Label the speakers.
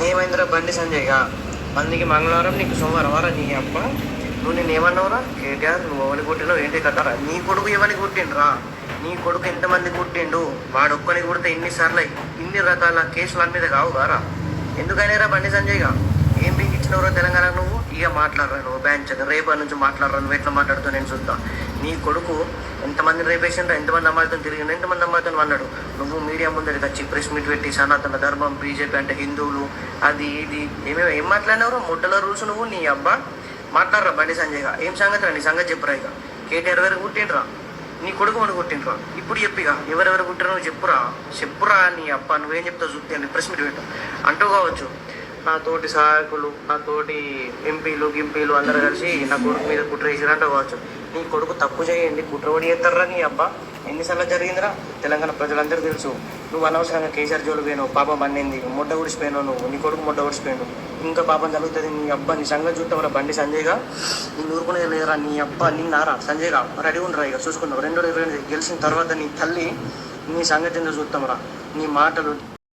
Speaker 1: ఏమైందిరా బండి సంజయ్గా మందికి మంగళవారం నీకు సోమవారం వారా నీ అప్ప నువ్వు నేను ఏమన్నావురా కేటీఆర్ నువ్వు ఎవరిని కొట్టినావు ఏంటి కట్టారా నీ కొడుకు ఎవరిని కొట్టిండ్రా నీ కొడుకు ఎంతమంది కొట్టిండు వాడు ఒక్కని కొడితే ఇన్నిసార్లు ఇన్ని రకాల కేసులు వాని మీద కావు గారా ఎందుకనేరా బండి సంజయ్గా ఏం బీకి ఇచ్చినవరో తెలంగాణకు నువ్వు ఇక మాట్లాడరా నువ్వు బ్యాంచ్ రేపటి నుంచి మాట్లాడరా నువ్వు ఎట్లా మాట్లాడుతావు నేను చూద్దాం నీ కొడుకు ఎంతమంది రేపేసిండ్రా ఎంతమంది అమ్మాయితో తిరిగిండు ఎంతమంది అమ్మాయితో అన్నాడు నువ్వు మీడియా ముందరికి వచ్చి ప్రెస్ మీట్ పెట్టి సనాతన ధర్మం బీజేపీ అంటే హిందువులు అది ఇది ఏం మాట్లాడినవరు ముడ్డల రూల్స్ నువ్వు నీ అబ్బా మాట్లాడరా బండి సంజయ్గా ఏం సంగతి రా నీ సంగతి చెప్పురా ఇక కేటీఆర్ గారు కుట్టిండ్రా నీ కొడుకు మనం కుట్టిండ్రా ఇప్పుడు చెప్పిగా ఎవరెవరు కుట్టిరో చెప్పురా నీ అబ్బా నువ్వేం చెప్తావు చూస్తే ప్రెస్ మీట్ పెట్టు అంటూ కావచ్చు నా తోటి సహాయకులు నా తోటి ఎంపీలు గింపీలు అందరూ కలిసి నా కొడుకు మీద కుట్ర వేసిరంట కావచ్చు నీ కొడుకు తప్పు చేయండి కుట్రవడి చేస్తారా నీ అబ్బా ఎన్నిసార్లు జరిగిందిరా తెలంగాణ ప్రజలందరూ తెలుసు నువ్వు అనవసరంగా కేసీఆర్ జోలు పోయినావు పాపం అన్నింది ముడ్డ ఉడిచిపోయినావు నువ్వు నీ కొడుకు ముడ్డ ఉడిచిపోయాడు ఇంకా పాపం జరుగుతుంది నీ అబ్బా నీ సంగతి చూస్తావరా బండి సంజయ్గా నీ ఊరుకునే లేరా నీ అబ్బా నీ నారా సంజయ్గా రెడీ ఉండరా ఇక చూసుకున్నావు 2 గెలిచిన తర్వాత నీ తల్లి నీ సంగతి ఎందుకు చూస్తాంరా నీ మాటలు